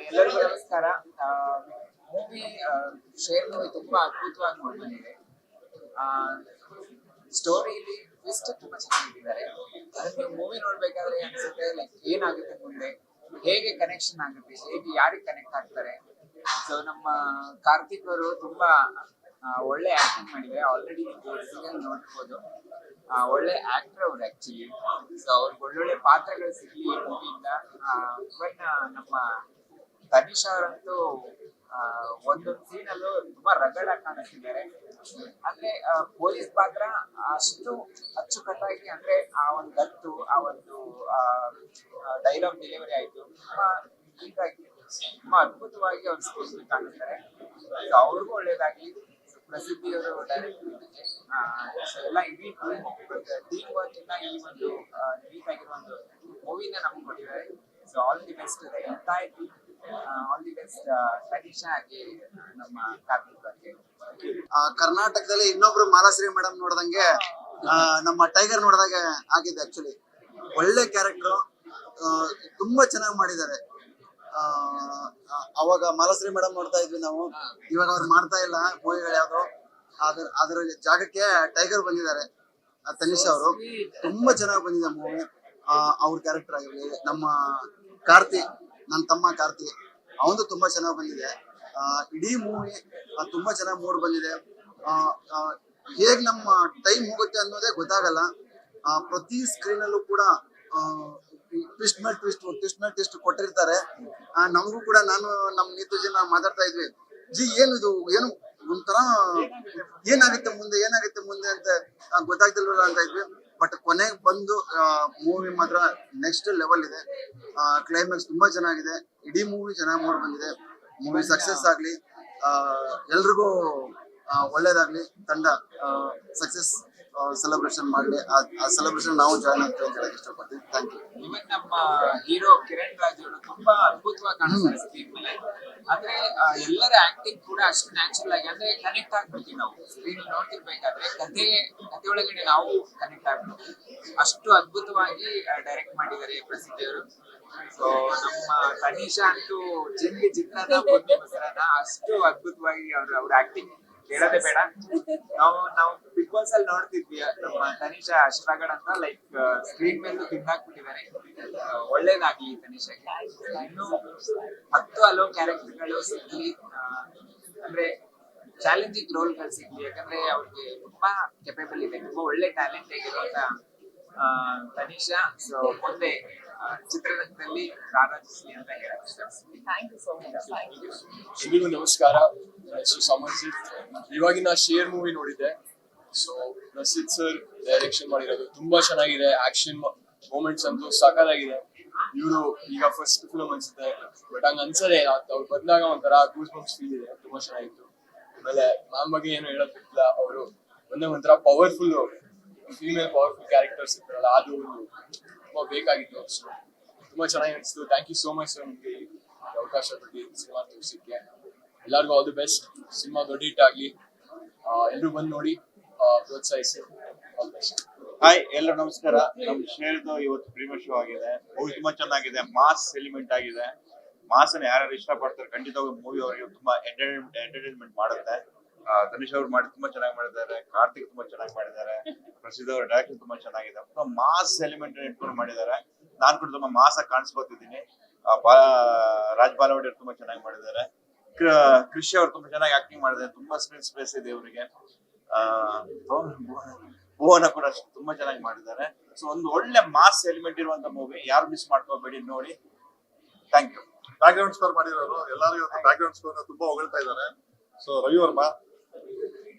ಎಲ್ಲರಿಗೂ ನಮಸ್ಕಾರ. Movie share movie ತುಂಬಾ ಅದ್ಭುತವಾಗಿ ಬಂದಿದೆ. ಸ್ಟೋರಿಲಿ ಟ್ವಿಸ್ಟ್ ತುಂಬಾ ಚೆನ್ನಾಗಿದ್ದಾರೆ. ಅದನ್ನ ನೀವು ಮೂವಿ ನೋಡ್ಬೇಕಾದ್ರೆ ಅನ್ಸುತ್ತೆ ಲೈಕ್ ಏನಾಗುತ್ತೆ ಮುಂದೆ, ಹೇಗೆ ಕನೆಕ್ಷನ್ ಆಗುತ್ತೆ, ಹೇಗೆ ಯಾರಿಗೆ ಕನೆಕ್ಟ್ ಆಗ್ತಾರೆ. ಸೊ ನಮ್ಮ ಕಾರ್ತಿಕ್ ಅವರು ತುಂಬಾ ಒಳ್ಳೆ ಆಕ್ಟಿಂಗ್ ಮಾಡಿದ್ದಾರೆ. ಆಲ್ರೆಡಿ ಸೀರಿಯಲ್ ನೋಡ್ಬೋದು. ಒಳ್ಳೆ ಆಕ್ಟರ್ ಅವ್ರು ಆಕ್ಚುಲಿ. ಸೊ ಅವ್ರಿಗೆ ಒಳ್ಳೊಳ್ಳೆ ಪಾತ್ರಗಳು ಸಿಗ್ಲಿ ಈ ಮೂವಿಯಿಂದ. ಇವನ್ ನಮ್ಮ ತನಿಷ್ ಅವರಂತೂ ಒಂದೊಂದು ಸೀನ್ ಅಲ್ಲೂ ತುಂಬಾ ರಗಡ್ ಆಗಿ ಕಾಣಿಸ್ತಿದ್ದಾರೆ. ಅಂದ್ರೆ ಪೊಲೀಸ್ ಪಾತ್ರ ಅಷ್ಟು ಅಚ್ಚುಕಟ್ಟಾಗಿ, ಅಂದ್ರೆ ಆ ಒಂದು ಗತ್ತು, ಆ ಒಂದು ಡೈಲಾಗ್ ಡೆಲಿವರಿ ಆಯ್ತು, ತುಂಬಾ ನೀಟಾಗಿ ತುಂಬಾ ಅದ್ಭುತವಾಗಿ ಅವ್ರ ಸ್ಕೂಲ್ ಕಾಣಿಸ್ತಾರೆ. ಅವ್ರಿಗೂ ಒಳ್ಳೇದಾಗ್ಲಿ. ಪ್ರಸಿದ್ಧಿಯವರು ಡೈರೆಕ್ಟ್ ಎಲ್ಲ ಇಡೀ ಟೀಮ್ ವರ್ಕ್ ಇಂದ ಈ ಒಂದು ನೀಟ್ ಆಗಿರೋ ಒಂದು ಮೂವಿನ ನಮ್ಗೆ ಕೊಟ್ಟಿದ್ದಾರೆ. So all the best entire team. All the best Tanisha ಆಗಿ ನಮ್ಮ ಕಾರ್ತಿಕ್ ಬಗ್ಗೆ. ಕರ್ನಾಟಕದಲ್ಲಿ ಇನ್ನೊಬ್ರು ಮಾಲಾಶ್ರೀ ಮೇಡಮ್ ನೋಡ್ದಂಗೆ ನಮ್ಮ ಟೈಗರ್ ನೋಡಿದಾಗೆ ಆಗಿದೆ. ಆಕ್ಚುಲಿ ಒಳ್ಳೆ ಕ್ಯಾರೆಕ್ಟರ್, ತುಂಬಾ ಚೆನ್ನಾಗಿ ಮಾಡಿದ್ದಾರೆ. ಅವಾಗ ಮಾಲಾಶ್ರೀ ಮೇಡಮ್ ನೋಡ್ತಾ ಇದ್ವಿ ನಾವು, ಇವಾಗ ಅವ್ರು ಮಾಡ್ತಾ ಇಲ್ಲ ಮೂವಿಗಳು ಯಾವ್ದು. ಅದ್ರ ಜಾಗಕ್ಕೆ ಟೈಗರ್ ಬಂದಿದ್ದಾರೆ. ತನಿಷಾ ಅವರು ತುಂಬಾ ಚೆನ್ನಾಗಿ ಬಂದಿದೆ ಮೂವಿ. ಅವ್ರ ಕ್ಯಾರೆಕ್ಟರ್ ಆಗಿರ್ಲಿ, ನಮ್ಮ ಕಾರ್ತಿ, ನನ್ನ ತಮ್ಮ ಕಾರ್ತಿ, ಅವನು ತುಂಬಾ ಚೆನ್ನಾಗಿ ಬಂದಿದೆ. ಇಡೀ ಮೂವಿ ತುಂಬಾ ಚೆನ್ನಾಗಿ ಮೂಡ್ ಬಂದಿದೆ. ಹೇಗ್ ನಮ್ಮ ಟೈಮ್ ಹೋಗುತ್ತೆ ಅನ್ನೋದೇ ಗೊತ್ತಾಗಲ್ಲ. ಪ್ರತಿ ಸ್ಕ್ರೀನ್ ಅಲ್ಲೂ ಕೂಡ ಟ್ವಿಸ್ಟ್ ಮೇಲೆ ಟ್ವಿಸ್ಟ್ ಕೊಟ್ಟಿರ್ತಾರೆ. ನಮಗೂ ಕೂಡ, ನಾನು ನಮ್ಮ ನೀತು ಜನ ಮಾತಾಡ್ತಾ ಇದ್ವಿ, ಏನು ಒಂಥರ ಏನಾಗುತ್ತೆ ಮುಂದೆ ಅಂತ ಗೊತ್ತಾಗ್ತಿಲ್ವಲ್ಲ ಅಂತ ಇದ್ವಿ. ಬಟ್ ಕೊನೆಗೆ ಬಂದು ಮೂವಿ ಮಾತ್ರ ನೆಕ್ಸ್ಟ್ ಲೆವೆಲ್ ಇದೆ. ಕ್ಲೈಮ್ಯಾಕ್ಸ್ ತುಂಬಾ ಚೆನ್ನಾಗಿದೆ. ಇಡೀ ಮೂವಿ ಚೆನ್ನಾಗಿ ಮೂಡ್ ಬಂದಿದೆ. ಮೂವಿ ಸಕ್ಸಸ್ ಆಗ್ಲಿ, ಎಲ್ರಿಗೂ ಒಳ್ಳೇದಾಗ್ಲಿ. ತಂಡ ಸಕ್ಸಸ್ ಸೆಲೆಬ್ರೇಷನ್ ಮಾಡಲಿ. ಆ ಸೆಲೆಬ್ರೇಷನ್ ನಾವು ಜಾಯ್ನ್ ಆಗ್ತೀವಿ ಅಂತ ಹೇಳಕ್ ಇಷ್ಟಪಡ್ತೀವಿ. Thank you. ಇವನ್ ನಮ್ಮ ಹೀರೋ ಕಿರಣ್ ರಾಜ್ ಅವರು ತುಂಬಾ ಅದ್ಭುತವಾಗಿ ಕಾಣಿಸ್ತಾರೆ ಸ್ಕ್ರೀನ್ ಮೇಲೆ. ಅಂದ್ರೆ ಎಲ್ಲರ ಆಕ್ಟಿಂಗ್ ಕೂಡ ಅಷ್ಟು ನ್ಯಾಚುರಲ್ ಆಗಿ, ಅಂದ್ರೆ ಕನೆಕ್ಟ್ ಆಗ್ಬಿಡ್ತೀವಿ ನಾವು ಸ್ಕ್ರೀನ್ ನೋಡ್ತಿರ್ಬೇಕಾದ್ರೆ. ಕತೆ ಒಳಗಡೆ ನಾವು ಕನೆಕ್ಟ್ ಆಗ್ಬಿಡ್ತೀವಿ. ಅಷ್ಟು ಅದ್ಭುತವಾಗಿ ಡೈರೆಕ್ಟ್ ಮಾಡಿದ್ದಾರೆ ಪ್ರಸಿದ್ಧಿಯವರು. ಸೊ ನಮ್ಮ ತನಿಷಾ ಅಂತೂ ಚಿಂದಿ ಚಿತ್ರಾನ್ನ ಬುದ್ಧಿ ಮೊಸರನ್ನ ಅಷ್ಟು ಅದ್ಭುತವಾಗಿ ಅವ್ರ ಆಕ್ಟಿಂಗ್ ಹೇಳೋದೇ ಬೇಡ. ನಾವು ಬಿಗ್ ಬಾಸ್ ಅಲ್ಲಿ ನೋಡ್ತಿದ್ವಿ ನಮ್ಮ ತನಿಷಾ ಅಶ್ರಗಡ್ ಅಂತ, ಲೈಕ್ ಸ್ಕ್ರೀನ್ ಮೇಲೂ ತಿಂದಾಕ್ಬಿಟ್ಟಿದ್ದಾರೆ. ಒಳ್ಳೇದಾಗ್ಲಿ ತನಿಷಾಗೆ. ಇನ್ನು 10 ಹಲವು ಕ್ಯಾರೆಕ್ಟರ್ಗಳು ಸಿಗ್ಲಿ, ಅಂದ್ರೆ ಚಾಲೆಂಜಿಂಗ್ ರೋಲ್ಗಳು ಸಿಗ್ಲಿ. ಯಾಕಂದ್ರೆ ಅವ್ರಿಗೆ ತುಂಬಾ ಕೆಪೇಬಲ್ ಇದೆ, ತುಂಬಾ ಒಳ್ಳೆ ಟ್ಯಾಲೆಂಟ್ ಆಗಿರುವಂತ ತನಿಷಾ. ಸೊ ಮುಂದೆ ಚಿತ್ರರಂಗದಲ್ಲಿ ರಾರಾಜಿಸ್ಲಿ ಅಂತ ಹೇಳಕ್ ಇಷ್ಟಪಡ್ತೀನಿ. Thank you so much. ಎಲ್ರಿಗೂ ನಮಸ್ಕಾರ. ಹೆಸರು ಸಮರ್ಜಿತ್. ಇವಾಗಿನ ಶೇರ್ ಮೂವಿ ನೋಡಿದ್ದೆ. ಸೊ ಪ್ರಸಿದ್ಧ್ ಸರ್ ಡೈರೆಕ್ಷನ್ ಮಾಡಿರೋದು ತುಂಬಾ ಚೆನ್ನಾಗಿದೆ. ಆಕ್ಷನ್ ಮೂಮೆಂಟ್ಸ್ ಅಂತೂ ಸಖತ್ತಾಗಿದೆ. ಇವರು ಈಗ ಫಸ್ಟ್ ಫಿಲ್ಮ್ ಅನ್ಸುತ್ತೆ, ಬಟ್ ಹಂಗ ಅನ್ಸದೆ. ಅವ್ರು ಬಂದಾಗ ಒಂಥರ ಗೂಸ್ ಬಂಪ್ಸ್ ಫೀಲ್ ಇದೆ. ತುಂಬಾ ಚೆನ್ನಾಗಿತ್ತು. ಆಮೇಲೆ ಮ್ಯಾಮ್ ಬಗ್ಗೆ ಏನು ಹೇಳೋದಿಲ್ಲ, ಅವರು ಒಂಥರ ಪವರ್ಫುಲ್ ಫೀಮೇಲ್ ಪವರ್ಫುಲ್ ಕ್ಯಾರೆಕ್ಟರ್ಸ್ ಇರ್ತಾರಲ್ಲ, ಅದು ಒಂದು ತುಂಬಾ ಬೇಕಾಗಿತ್ತು. ಸೊ ತುಂಬಾ ಚೆನ್ನಾಗಿ ಅನಿಸ್ತು. Thank you so much sir, ನಿಮಗೆ ಅವಕಾಶ ಕೊಟ್ಟು ಸಿನಿಮಾ ತೋರಿಸಿಕ್ಕೆ. ಎಲ್ಲರಿಗೂ ಆಲ್ ದಿ ಬೆಸ್ಟ್. ಸಿನಿಮಾ ದೊಡ್ಡ ಹಿಟ್ ಆಗ್ಲಿ. ಎಲ್ಲರೂ ಬಂದು ನೋಡಿ ಪ್ರೋತ್ಸಾಹಿಸಿ. All the best. ಹಾಯ್, ಎಲ್ಲರೂ ನಮಸ್ಕಾರ. ನಮ್ ಶೇರ್ದು ಇವತ್ತು ಪ್ರೀಮಿಯರ್ ಶೋ ಆಗಿದೆ. ಮೂವಿ ತುಂಬಾ ಚೆನ್ನಾಗಿದೆ. ಮಾಸ್ ಎಲಿಮೆಂಟ್ ಆಗಿದೆ. ಮಾಸ್ ಅನ್ನು ಯಾರ್ಯಾರು ಇಷ್ಟಪಡ್ತಾರೆ ಖಂಡಿತವಾಗಿ ಮೂವಿ ಅವರಿಗೆ ತುಂಬಾ ಎಂಟರ್ಟೈನ್ಮೆಂಟ್ ಮಾಡುತ್ತೆ. ತನಿಷ್ ಅವ್ರು ತುಂಬಾ ಚೆನ್ನಾಗಿ ಮಾಡಿದ್ದಾರೆ. ಕಾರ್ತಿಕ್ ತುಂಬಾ ಚೆನ್ನಾಗಿ ಮಾಡಿದ್ದಾರೆ. ಪ್ರಸಿದ್ಧ ಅವರ ಡೈರೆಕ್ಷನ್ ತುಂಬಾ ಚೆನ್ನಾಗಿದೆ. ಮಾಸ್ ಎಲಿಮೆಂಟ್ ಇಟ್ಕೊಂಡು ಮಾಡಿದ್ದಾರೆ. ನಾನ್ ಕೂಡ ತುಂಬಾ ಮಾಸ್ ಆಗಿ ಕಾಣಿಸ್ಕೊತಿದ್ದೀನಿ. ರಾಜ್ ಬಾಲವಾಡಿ ತುಂಬಾ ಚೆನ್ನಾಗಿ ಮಾಡಿದ್ದಾರೆ. ಕೃಷಿ ಅವ್ರು ತುಂಬಾ ಚೆನ್ನಾಗಿ ಆಕ್ಟಿಂಗ್ ಮಾಡಿದ್ದಾರೆ. ತುಂಬಾ ಸ್ಕ್ರೀನ್ ಸ್ಪೇಸ್ ಇದೆ ಇವರಿಗೆ. ಭುವನ ಕೂಡ ತುಂಬಾ ಚೆನ್ನಾಗಿ ಮಾಡಿದ್ದಾರೆ. ಸೊ ಒಂದು ಒಳ್ಳೆ ಮಾಸ್ ಎಲಿಮೆಂಟ್ ಇರುವಂತ ಮೂವಿ, ಯಾರು ಮಿಸ್ ಮಾಡ್ಕೋಬೇಡಿ, ನೋಡಿ. Thank you. Background score ಮಾಡಿರೋರು ಎಲ್ಲರೂ ಇವತ್ತು ಬ್ಯಾಕ್ ಗ್ರೌಂಡ್ ಸ್ಕೋರ್ ತುಂಬಾ ಹೊಗಳ್ತಾ ಇದ್ದಾರೆ. So Ravi Varma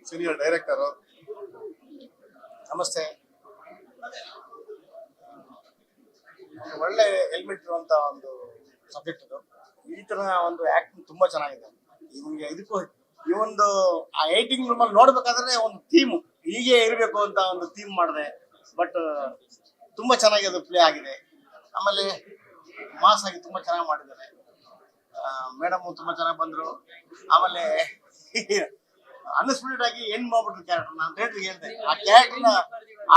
senior director, ನಮಸ್ತೆ. ಒಳ್ಳೆ ಎಲಿಮೆಂಟ್ ಇರುವಂತ ಒಂದು ಸಬ್ಜೆಕ್ಟ್ ಇದು. ಈ ತರ ಒಂದು ಆಕ್ಟಿಂಗ್ ತುಂಬಾ ಚೆನ್ನಾಗಿದೆ. ಇವಂಗೆ ಇದಕ್ಕೂ ಈ ಒಂದು ಆ ಏಟಿಂಗ್ ರೂಮ್ ಅಲ್ಲಿ ನೋಡ್ಬೇಕಾದ್ರೆ ಒಂದು ಥೀಮ್ ಹೀಗೆ ಇರಬೇಕು ಅಂತ ಒಂದು ಥೀಮ್ ಮಾಡಿದೆ. ಬಟ್ ತುಂಬಾ ಚೆನ್ನಾಗಿ ಅದು ಪ್ಲೇ ಆಗಿದೆ. ಆಮೇಲೆ ಮಾಸ್ ಆಗಿ ತುಂಬಾ ಚೆನ್ನಾಗಿ ಮಾಡಿದ್ದಾರೆ. ಮೇಡಮ್ ತುಂಬಾ ಚೆನ್ನಾಗಿ ಬಂದ್ರು. ಆಮೇಲೆ ಅನ್ಎಕ್ಸ್ಪೆಕ್ಟೆಡ್ ಆಗಿ ಎಂಡ್ ಮಾಡ್ಬಿಟ್ರು ಕ್ಯಾರೆಕ್ಟರ್. ನಾನು ಥಿಯೇಟರ್ಗೆ ಹೇಳ್ದೆ,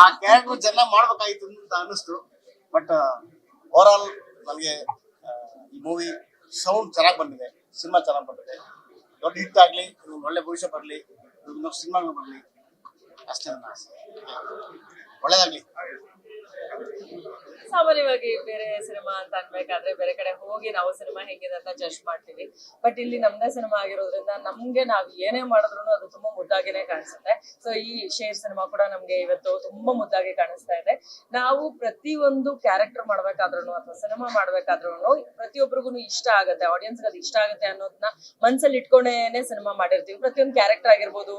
ಆ ಕ್ಯಾರೆಕ್ಟರ್ ಚೆನ್ನಾಗಿ ಮಾಡ್ಬೇಕಾಗಿತ್ತು ಅಂತ ಅನಿಸ್ತು. ಬಟ್ ಓವರ್ ಆಲ್ ನನಗೆ ಈ ಮೂವಿ ಸೌಂಡ್ ಚೆನ್ನಾಗಿ ಬಂದಿದೆ, ಸಿನಿಮಾ ಚೆನ್ನಾಗಿ ಬಂದಿದೆ. ದೊಡ್ಡ ಹಿಟ್ ಆಗಲಿ, ಒಳ್ಳೆ ಭವಿಷ್ಯ ಬರಲಿ, ಇನ್ನೊಂದು ಸಿನಿಮಾಗಳು ಬರಲಿ, ಅಷ್ಟೇ ನನ್ನ ಆಸೆ. ಒಳ್ಳೇದಾಗ್ಲಿ. ಸಾಮಾನ್ಯವಾಗಿ ಬೇರೆ ಸಿನಿಮಾ ಅಂತ ಅನ್ಬೇಕಾದ್ರೆ ಬೇರೆ ಕಡೆ ಹೋಗಿ ನಾವು ಸಿನಿಮಾ ಹೆಂಗಿದೆ ಅಂತ ಜಡ್ಜ್ ಮಾಡ್ತೀವಿ. ಬಟ್ ಇಲ್ಲಿ ನಮ್ದೇ ಸಿನಿಮಾ ಆಗಿರೋದ್ರಿಂದ ನಮ್ಗೆ ನಾವ್ ಏನೇ ಮಾಡಿದ್ರು ಅದು ತುಂಬಾ ಮುದ್ದಾಗಿನೇ ಕಾಣಿಸುತ್ತೆ. ಸೊ ಈ ಶೇರ್ ಸಿನಿಮಾ ಕೂಡ ನಮ್ಗೆ ಇವತ್ತು ತುಂಬಾ ಮುದ್ದಾಗಿ ಕಾಣಿಸ್ತಾ ಇದೆ. ನಾವು ಪ್ರತಿಯೊಂದು ಕ್ಯಾರೆಕ್ಟರ್ ಮಾಡ್ಬೇಕಾದ್ರೂ ಅಥವಾ ಸಿನಿಮಾ ಮಾಡ್ಬೇಕಾದ್ರೂ ಪ್ರತಿಯೊಬ್ಬರಿಗೂ ಇಷ್ಟ ಆಗುತ್ತೆ, ಆಡಿಯನ್ಸ್ಗೆ ಅದು ಇಷ್ಟ ಆಗುತ್ತೆ ಅನ್ನೋದನ್ನ ಮನ್ಸಲ್ಲಿ ಇಟ್ಕೊಂಡೇನೆ ಸಿನಿಮಾ ಮಾಡಿರ್ತೀವಿ. ಪ್ರತಿಯೊಂದು ಕ್ಯಾರೆಕ್ಟರ್ ಆಗಿರ್ಬೋದು,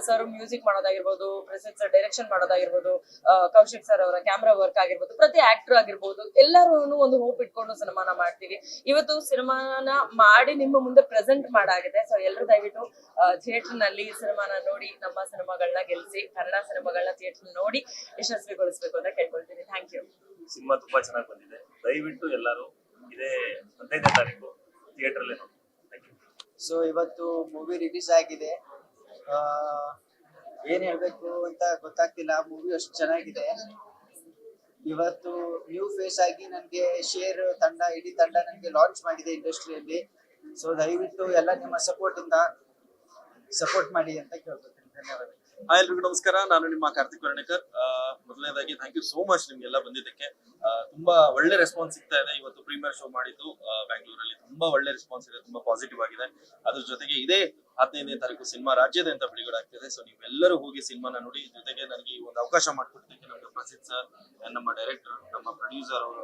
ಸರ್ ಮ್ಯೂಸಿಕ್ ಮಾಡೋದಾಗಿರ್ಬೋದು, ಪ್ರಸಿದ್ಧ ಸರ್ ಡೈರೆಕ್ಷನ್ ಮಾಡೋದಾಗಿರ್ಬೋದು, ಕೌಶಿಕ್ ಸರ್ ಅವರ ಕ್ಯಾಮ್ರಾ ವರ್ಕ್ ಆಗಿರ್ಬೋದು, ಪ್ರತಿ ಆಕ್ಟರ್ ಆಗಿರ್ಬೋದು, ಎಲ್ಲರೂ ಒಂದು ಹೋಪ್ ಇಟ್ಕೊಂಡು ಸಿನಿಮಾನ ಮಾಡ್ತೀವಿ. ಇವತ್ತು ಸಿನಿಮಾನ ಮಾಡಿ ನಿಮ್ಮ ಮುಂದೆ ಪ್ರೆಸೆಂಟ್ ಮಾಡಾಗಿದೆ. ಸೊ ಎಲ್ಲರೂ ದಯವಿಟ್ಟು ಥಿಯೇಟರ್ ನಲ್ಲಿ ಸಿನಿಮಾನ ನೋಡಿ ನಮ್ಮ ಸಿನಿಮಾಗಳನ್ನ ಗೆಲ್ಸಿ, ಕನ್ನಡ ಸಿನಿಮಾಗಳನ್ನ ಥಿಯೇಟರ್ ನೋಡಿ ಯಶಸ್ವಿಗೊಳಿಸ್ಬೇಕು ಅಂತ ಕೇಳ್ಕೊಳ್ತೀನಿ. Thank you. ಸಿನಿಮಾ ತುಂಬಾ ಚೆನ್ನಾಗಿ ಬಂದಿದೆ. ದಯವಿಟ್ಟು ಎಲ್ಲರೂ ಇದೇ 15ನೇ ತಾರೀಕು ಥಿಯೇಟರ್ ಅಲ್ಲೇ ನೋಡಿ. Thank you. ಸೊ ಇವತ್ತು ಮೂವಿ ರಿಲೀಸ್ ಆಗಿದೆ. ಏನ್ ಹೇಳ್ಬೇಕು ಅಂತ ಗೊತ್ತಾಗ್ತಿಲ್ಲ, ಮೂವಿ ಅಷ್ಟು ಚೆನ್ನಾಗಿದೆ. ಇವತ್ತು ನ್ಯೂ ಫೇಸ್ ಆಗಿ ನನಗೆ ಶೇರ್ ತಂಡ, ಇಡೀ ತಂಡ ನನಗೆ ಲಾಂಚ್ ಮಾಡಿದೆ ಇಂಡಸ್ಟ್ರಿಯಲ್ಲಿ. ಸೊ ದಯವಿಟ್ಟು ಎಲ್ಲ ನಿಮ್ಮ ಸಪೋರ್ಟ್ ಮಾಡಿ ಅಂತ ಕೇಳ್ಕೊತೀನಿ. ಧನ್ಯವಾದ. ಹಾಯ್ ಎಲ್ರಿಗೂ ನಮಸ್ಕಾರ, ನಾನು ನಿಮ್ಮ ಕಾರ್ತಿಕ್ ವರ್ಣೇಕರ್. ಮೊದಲನೇದಾಗಿ ಥ್ಯಾಂಕ್ ಯು ಸೋ ಮಚ್ ನಿಮ್ಗೆಲ್ಲ ಬಂದಿದ್ದಕ್ಕೆ. ತುಂಬಾ ಒಳ್ಳೆ ರೆಸ್ಪಾನ್ಸ್ ಸಿಗ್ತಾ ಇದೆ. ಇವತ್ತು ಪ್ರೀಮಿಯರ್ ಶೋ ಮಾಡಿದ್ದು ಬ್ಯಾಂಗ್ಳೂರಲ್ಲಿ ತುಂಬಾ ಒಳ್ಳೆ ರೆಸ್ಪಾನ್ಸ್ ಇದೆ, ತುಂಬಾ ಪಾಸಿಟಿವ್ ಆಗಿದೆ. ಅದ್ರ ಜೊತೆಗೆ ಇದೇ 15ನೇ ತಾರೀಕು ಸಿನಿಮಾ ರಾಜ್ಯಾದ್ಯಂತ ಬಿಡುಗಡೆ ಆಗ್ತಿದೆ. ಸೊ ನೀವೆಲ್ಲರೂ ಹೋಗಿ ಸಿನಿಮಾನ ನೋಡಿ. ಜೊತೆಗೆ ನನಗೆ ಈ ಒಂದು ಅವಕಾಶ ಮಾಡಿಕೊಟ್ಟಿದ್ದಕ್ಕೆ ನಮಗೆ ಪ್ರಸಿದ್ಧ ಸರ್, ನಮ್ಮ ಡೈರೆಕ್ಟರ್, ನಮ್ಮ ಪ್ರೊಡ್ಯೂಸರ್ ಅವರು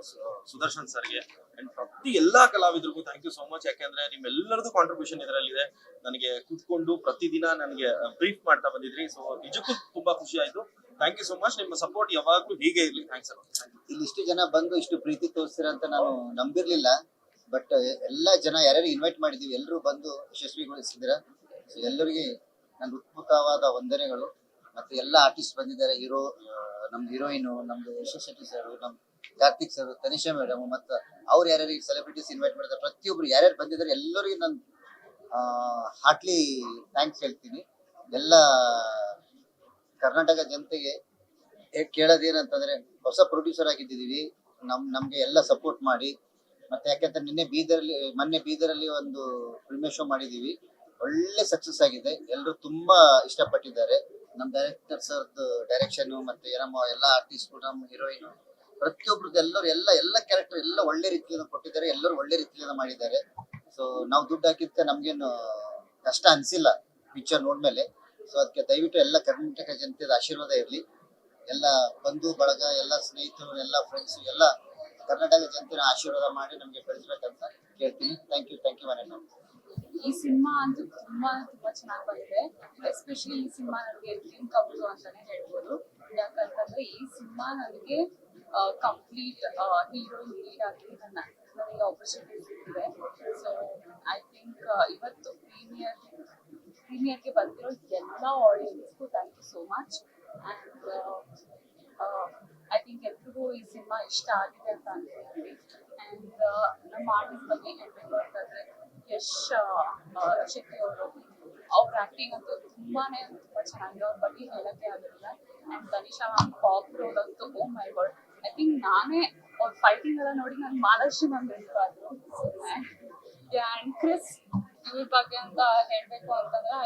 ಸುದರ್ಶನ್ ಸರ್ಗೆ ಅಂಡ್ ಪ್ರತಿ ಎಲ್ಲಾ ಕಲಾವಿದರಿಗೂ ಥ್ಯಾಂಕ್ ಯು ಸೋ ಮಚ್. ಯಾಕೆಂದ್ರೆ ನಿಮ್ಮೆಲ್ಲರದ್ದು ಕಾಂಟ್ರಿಬ್ಯೂಷನ್ ಇದರಲ್ಲಿದೆ. ನನಗೆ ಕೂತ್ಕೊಂಡು ಪ್ರತಿದಿನ ನನಗೆ ಬ್ರೀಫ್ ಮಾಡ್ತಾ ಬಂದಿದ್ರಿ. ಸೊ ನಿಜಕ್ಕೂ ತುಂಬಾ ಖುಷಿ ಆಯ್ತು. Thank you so much. ನಿಮ್ಮ ಸಪೋರ್ಟ್ ಯಾವಾಗ್ಲೂ ಹೀಗೆ ಇರ್ಲಿ. ಥ್ಯಾಂಕ್ಸ್ ಅಲ್ಲ. ಇಲ್ಲಿ ಇಷ್ಟು ಜನ ಬಂದು ಇಷ್ಟು ಪ್ರೀತಿ ತೋರಿಸ್ತೀರ ಅಂತ ನಾನು ನಂಬಿರ್ಲಿಲ್ಲ. ಬಟ್ ಎಲ್ಲ ಜನ ಯಾರ್ಯಾರು ಇನ್ವೈಟ್ ಮಾಡಿದೀವಿ ಎಲ್ಲರೂ ಬಂದು ಯಶಸ್ವಿಗೊಳಿಸಿದ್ದೀರಾ. ಸೊ ಎಲ್ಲರಿಗೆ ನನ್ನ ಉತ್ಪುತವಾದ ವಂದನೆಗಳು. ಮತ್ತೆ ಎಲ್ಲ ಆರ್ಟಿಸ್ಟ್ ಬಂದಿದ್ದಾರೆ. ನಮ್ದು ಹೀರೋಯಿನು, ನಮ್ದು ಯಶಸ್ ಶೆಟ್ಟಿ ಸರ್, ನಮ್ ಕಾರ್ತಿಕ್ ಸರ್, ತನಿಷಾ ಮೇಡಮ್, ಮತ್ತೆ ಅವ್ರು ಯಾರ್ಯಾರಿಗೆ ಸೆಲೆಬ್ರಿಟೀಸ್ ಇನ್ವೈಟ್ ಮಾಡಿದ್ದಾರೆ, ಪ್ರತಿಯೊಬ್ರು ಯಾರ್ಯಾರು ಬಂದಿದ್ದಾರೆ ಎಲ್ಲರಿಗೂ ನಾನು ಹಾರ್ಟ್ಲಿ ಥ್ಯಾಂಕ್ಸ್ ಹೇಳ್ತೀನಿ. ಎಲ್ಲ ಕರ್ನಾಟಕ ಜನತೆಗೆ ಕೇಳೋದೇನಂತಂದ್ರೆ, ಹೊಸ ಪ್ರೊಡ್ಯೂಸರ್ ಆಗಿದ್ದೀವಿ, ನಮ್ಗೆ ಎಲ್ಲ ಸಪೋರ್ಟ್ ಮಾಡಿ. ಮತ್ತೆ ಯಾಕೆಂದ್ರೆ ಮೊನ್ನೆ ಬೀದರಲ್ಲಿ ಒಂದು ಪ್ರೀಮಿಯರ್ ಶೋ ಮಾಡಿದೀವಿ, ಒಳ್ಳೆ ಸಕ್ಸಸ್ ಆಗಿದೆ. ಎಲ್ಲರೂ ತುಂಬಾ ಇಷ್ಟಪಟ್ಟಿದ್ದಾರೆ. ನಮ್ಮ ಡೈರೆಕ್ಟರ್ ಸರ್ದು ಡೈರೆಕ್ಷನ್, ಮತ್ತೆ ನಮ್ಮ ಎಲ್ಲ ಆರ್ಟಿಸ್ಟ್, ನಮ್ಮ ಹೀರೋಯಿನ್, ಪ್ರತಿಯೊಬ್ರದ್ದು ಎಲ್ಲ ಕ್ಯಾರೆಕ್ಟರ್ ಎಲ್ಲ ಒಳ್ಳೆ ರೀತಿಯಿಂದ ಕೊಟ್ಟಿದ್ದಾರೆ. ಎಲ್ಲರೂ ಒಳ್ಳೆ ರೀತಿಯಿಂದ ಮಾಡಿದ್ದಾರೆ. ಸೊ ನಾವು ದುಡ್ಡು ಹಾಕಿದ್ಕೆ ನಮ್ಗೇನು ಕಷ್ಟ ಅನ್ಸಿಲ್ಲ ಪಿಕ್ಚರ್ ನೋಡ್ಮೇಲೆ. ಸೊ ಅದಕ್ಕೆ ದಯವಿಟ್ಟು ಎಲ್ಲ ಕರ್ನಾಟಕ ಜನತೆಯ ಆಶೀರ್ವಾದ ಇರಲಿ. ಎಲ್ಲ ಬಂಧು ಬಳಗ, ಎಲ್ಲ ಸ್ನೇಹಿತರು, ಎಲ್ಲ ಫ್ರೆಂಡ್ಸ್, ಎಲ್ಲ ಕರ್ನಾಟಕ ಜನತೆಯ ಆಶೀರ್ವಾದ ಮಾಡಿ ನಮ್ಗೆ ಬೆಳೆಸ್ಬೇಕಂತ ಕೇಳ್ತೀನಿ. ಥ್ಯಾಂಕ್ ಯು ಮನೆ. ಈ ಸಿನಿಮಾ ಅಂತೂ ತುಂಬಾ ಚೆನ್ನಾಗಿ ಬಂದಿದೆ. ಎಸ್ಪೆಷಲಿ ಈ ಸಿನಿಮಾ ನನಗೆ ಡ್ರೀಮ್ ಕಮ್ ಟ್ರೂ ಅಂತಾನೆ ಹೇಳ್ಬೋದು. ಯಾಕಂತಂದ್ರೆ ಈ ಸಿನಿಮಾ ನನಗೆ ಕಂಪ್ಲೀಟ್ ಹೀರೋಯಿನ್ ಲೀಡ್ ಆಗಿ ನನಗೆ ಆಪರ್ಚುನಿಟಿ ಸಿಕ್ಕಿದೆ. ಸೊ ಐ ಥಿಂಕ್ ಇವತ್ತು ಪ್ರೀಮಿಯರ್ಗೆ ಬಂದಿರೋ ಎಲ್ಲ ಆಡಿಯನ್ಸ್ಗೂ thank you so much. And I think ಎಲ್ರಿಗೂ ಈ ಸಿನಿಮಾ ಇಷ್ಟ ಆಗಿದೆ ಅಂತ ಅನ್ಕೊಳ್ತೀವಿ. ಆ್ಯಂಡ್ ನಮ್ಮ ಆರ್ಟಿಸ್ಟ್ ಬಗ್ಗೆ ಹೇಳ್ಬೇಕು ಅಂತಂದ್ರೆ ಯಶ್ ಶೆಟ್ಟಿ ಅವರು, ಅವ್ರ ಆಕ್ಟಿಂಗ್ ಅಂತೂ ತುಂಬಾ ಚೆನ್ನಾಗಿದೆ. ಅವ್ರ ಬಗ್ಗೆ ಹೇಳಕ್ಕೆ ಆಗಿಲ್ಲ. ಆ್ಯಂಡ್ ತನಿಷಾ ಪಾಪ್ ರೋಲ್ ಅಂತೂ ಓ ಮೈ ಗಾಡ್, ಐ ಥಿಂಕ್ ನಾನೇ ಅವ್ರ ಫೈಟಿಂಗ್ ಎಲ್ಲ ನೋಡಿ ನಾನು ಮಹಾಲಕ್ಷ್ಮಿ ಮ್ಯಾಮ್ ಇರ್ಬಾರ್ದು. ಆ್ಯಂಡ್ ಕ್ರಿಸ್, ಇವ್ರ ಬಗ್ಗೆ ಅಂತ ಹೇಳ್ಬೇಕು ಅಂತಂದ್ರೆ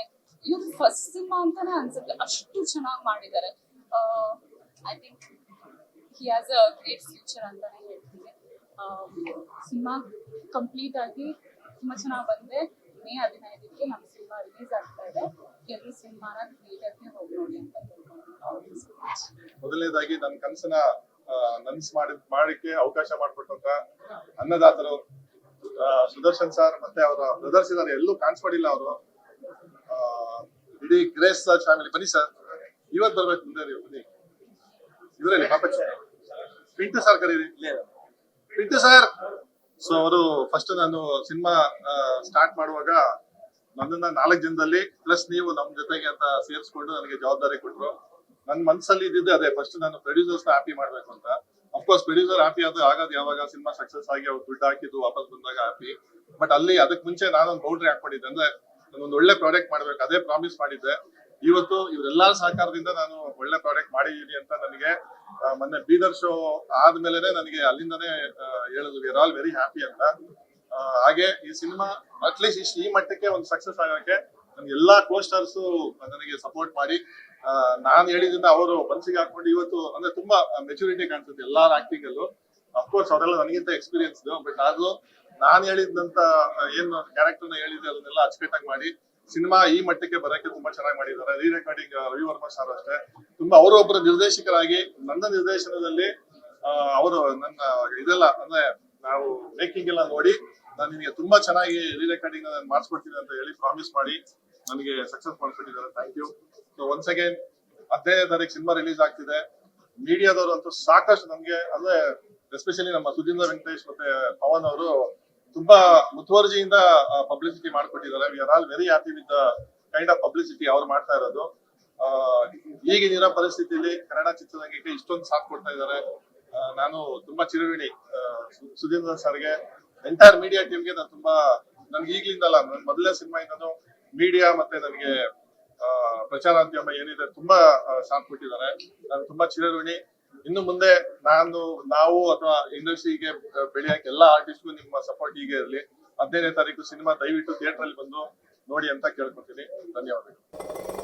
ಇವ್ರ ಫಸ್ಟ್ ಸಿನಿಮಾ ಅಂತಾನೆ ಅನ್ಸುತ್ತೆ, ಅಷ್ಟು ಚೆನ್ನಾಗಿ ಮಾಡಿದ್ದಾರೆ. I think he has a great future ಅಂತಾನೆ ಹೇಳ್ತೀನಿ. ಸಿನಿಮಾ ಕಂಪ್ಲೀಟ್ ಆಗಿ ತುಂಬಾ ಚೆನ್ನಾಗಿ ಬಂದಿದೆ. ಮೇ 15ಕ್ಕೆ ನಮ್ಮ ಸಿನಿಮಾ ರಿಲೀಸ್ ಆಗ್ತಾ ಇದೆ. ಎಲ್ಲರೂ ಸಿನಿಮಾನ ಥಿಯೇಟರ್ಗೆ ಹೋಗಿ ನೋಡಿ ಅಂತ ಮೊದಲನೇದಾಗಿ ನನ್ನ ಕನಸನ್ನ ಮಾಡಕ್ಕೆ ಅವಕಾಶ ಮಾಡಿಕೊಟ್ಟಂತ ಅನ್ನದಾತರು ಸುದರ್ಶನ್ ಸರ್, ಮತ್ತೆ ಅವರ ಬ್ರದರ್ಸ್ ಇದ್ದಾರೆ, ಎಲ್ಲೂ ಕಾಣಿಸ್ಪಡಿಲ್ಲ ಅವರು. ಇಡೀ ಗ್ರೇಸ್ ಸರ್ ಫ್ಯಾಮಿಲಿ ಬನ್ನಿ ಸರ್, ಇವತ್ತು ಬರ್ಬೇಕು ಮುಂದೆ ನೀವು ಬನ್ನಿ. ಇವರಲ್ಲಿ ಪಾಪಚ್ಚ ಪಿಂಟು ಸರ್ ಕರೀರಿ, ಪಿಂಟು ಸರ್. ಸೊ ಅವರು ಫಸ್ಟ್ ನಾನು ಸಿನಿಮಾ ಸ್ಟಾರ್ಟ್ ಮಾಡುವಾಗ ನನ್ನನ್ನ 4 ಜನದಲ್ಲಿ ಪ್ಲಸ್ ನೀವು ನಮ್ ಜೊತೆಗೆ ಅಂತ ಸೇರಿಸ್ಕೊಂಡು ನನಗೆ ಜವಾಬ್ದಾರಿ ಕೊಟ್ರು. ನನ್ನ ಮನಸ್ಸಲ್ಲಿ ಇದ್ದಿದ್ದು ಅದೇ, ಫಸ್ಟ್ ನಾನು ಪ್ರೊಡ್ಯೂಸರ್ಸ್ ಹ್ಯಾಪಿ ಮಾಡ್ಬೇಕು ಅಂತ. ಅಫ್ಕೋರ್ಸ್ ಪ್ರೊಡ್ಯೂಸರ್ ಹ್ಯಾಪಿ ಆಗೋದು ಯಾವಾಗ ಸಿನಿಮಾ ಸಕ್ಸಸ್ ಆಗಿ ಅವ್ರು ದುಡ್ಡು ಹಾಕಿದ್ದು ವಾಪಸ್ ಬಂದಾಗ ಹ್ಯಾಪಿ. ಬಟ್ ಅಲ್ಲಿ ಅದಕ್ಕೆ ಮುಂಚೆ ನಾನೊಂದು ಬೌಂಡ್ರಿ ಹಾಕೊಂಡಿದ್ದೆ, ಅಂದ್ರೆ ನಾನೊಂದು ಒಳ್ಳೆ ಪ್ರಾಡಕ್ಟ್ ಮಾಡ್ಬೇಕು, ಅದೇ ಪ್ರಾಮಿಸ್ ಮಾಡಿದ್ದೆ. ಇವತ್ತು ಇವರೆಲ್ಲರ ಸಹಕಾರದಿಂದ ನಾನು ಒಳ್ಳೆ ಪ್ರಾಡಕ್ಟ್ ಮಾಡಿದೀನಿ ಅಂತ ನನಗೆ ಮೊನ್ನೆ ಬೀದರ್ ಶೋ ಆದ್ಮೇಲೆ ನನಗೆ ಅಲ್ಲಿಂದನೇ ಹೇಳಿದ್ರು, V are all very happy ಅಂತ. ಹಾಗೆ ಈ ಸಿನಿಮಾ ಅಟ್ಲೀಸ್ಟ್ ಈ ಮಟ್ಟಕ್ಕೆ ಒಂದು ಸಕ್ಸಸ್ ಆಗೋಕೆ ನಮ್ಗೆ ಎಲ್ಲಾ ಕೋಸ್ಟರ್ಸ್ ನನಗೆ ಸಪೋರ್ಟ್ ಮಾಡಿ ನಾನು ಹೇಳಿದ್ರಿಂದ ಅವರು ಮನಸ್ಸಿಗೆ ಹಾಕೊಂಡು ಇವತ್ತು ಅಂದ್ರೆ ತುಂಬಾ ಮೆಚುರಿಟಿ ಕಾಣಿಸುತ್ತೆ ಎಲ್ಲಾರ ಆಕ್ಟಿಂಗ್ ಅಲ್ಲೂ. ಅಫ್ಕೋರ್ಸ್ ಅವರೆಲ್ಲ ನನಗಿಂತ ಎಕ್ಸ್ಪೀರಿಯನ್ಸ್ ಬಟ್ ಆದ್ರೂ ನಾನು ಹೇಳಿದಂತ ಏನು ಕ್ಯಾರೆಕ್ಟರ್ ನ ಹೇಳಿದೆ ಅದನ್ನೆಲ್ಲ ಅಚ್ಚುಕಟ್ಟಾಗಿ ಮಾಡಿ ಸಿನಿಮಾ ಈ ಮಟ್ಟಕ್ಕೆ ಬರಕ್ಕೆ ತುಂಬಾ ಚೆನ್ನಾಗಿ ಮಾಡಿದ್ದಾರೆ. Re recording Ravi Verma sir ಅಷ್ಟೇ ತುಂಬಾ ಅವರು ಒಬ್ಬರು ನಿರ್ದೇಶಕರಾಗಿ ನನ್ನ ನಿರ್ದೇಶನದಲ್ಲಿ ಅವರು ನನ್ನ ಇದೆಲ್ಲ ಅಂದ್ರೆ ನಾವು ಮೇಕಿಂಗ್ ಎಲ್ಲ ನೋಡಿ ನಾನು ನಿಮಗೆ ತುಂಬಾ ಚೆನ್ನಾಗಿ ರೀ ರೆಕಾರ್ಡಿಂಗ್ ಮಾಡಿಸ್ಕೊಡ್ತೀನಿ ಅಂತ ಹೇಳಿ ಪ್ರಾಮಿಸ್ ಮಾಡಿ ನನಗೆ ಸಕ್ಸಸ್ ಮಾಡ್ಕೊಟ್ಟಿದ್ದಾರೆ. Thank you. So once again 15ನೇ ತಾರೀಕು ಸಿನಿಮಾ ರಿಲೀಸ್ ಆಗ್ತಿದೆ. ಮೀಡಿಯಾದವರು ಅಂತೂ ಸಾಕಷ್ಟು ನಮ್ಗೆ ಅಂದ್ರೆ ಎಸ್ಪೆಷಲಿ ನಮ್ಮ ಸುಧೀಂದ್ರ ವೆಂಕಟೇಶ್ ಮತ್ತೆ ಪವನ್ ಅವರು ತುಂಬಾ ಮುತುವರ್ಜಿಯಿಂದ ಪಬ್ಲಿಸಿಟಿ ಮಾಡ್ಕೊಟ್ಟಿದ್ದಾರೆ. We are all very happy with the kind of publicity ಅವ್ರು ಮಾಡ್ತಾ ಇರೋದು. ಈಗಿನ ಪರಿಸ್ಥಿತಿಯಲ್ಲಿ ಕನ್ನಡ ಚಿತ್ರರಂಗಕ್ಕೆ ಇಷ್ಟೊಂದು ಸಾಥ್ ಕೊಡ್ತಾ ಇದ್ದಾರೆ. ನಾನು ತುಂಬಾ ಚಿರಋಣಿ ಸುಧೀಂದ್ರ ಸರ್ಗೆ, ಎಂಟೈರ್ ಮೀಡಿಯಾ ಟೀಮ್ಗೆ. ನಾನು ತುಂಬಾ ನನ್ಗೆ ಈಗ್ಲಿಂದಲ್ಲ, ನನ್ನ ಮೊದಲನೇ ಸಿನಿಮಾ ಇಂದನು ಮೀಡಿಯಾ ಮತ್ತೆ ನನಗೆ ಪ್ರಚಾರೋದ್ಯಮ ಏನಿದೆ ತುಂಬಾ ಸಾಥ್ ಕೊಟ್ಟಿದ್ದಾರೆ. ನಾನು ತುಂಬಾ ಚಿರಋಣಿ. ಇನ್ನು ಮುಂದೆ ನಾವು ಅಥವಾ ಇಂಡಸ್ಟ್ರಿಗೆ ಬೆಳೆಯಕ್ಕೆ ಎಲ್ಲ ಆರ್ಟಿಸ್ಟ್ಗೂ ನಿಮ್ಮ ಸಪೋರ್ಟ್ ಹೀಗೆ ಇರಲಿ. 15ನೇ ತಾರೀಕು ಸಿನಿಮಾ ದಯವಿಟ್ಟು ಥಿಯೇಟರ್ ಅಲ್ಲಿ ಬಂದು ನೋಡಿ ಅಂತ ಕೇಳ್ಕೊತೀನಿ. ಧನ್ಯವಾದಗಳು.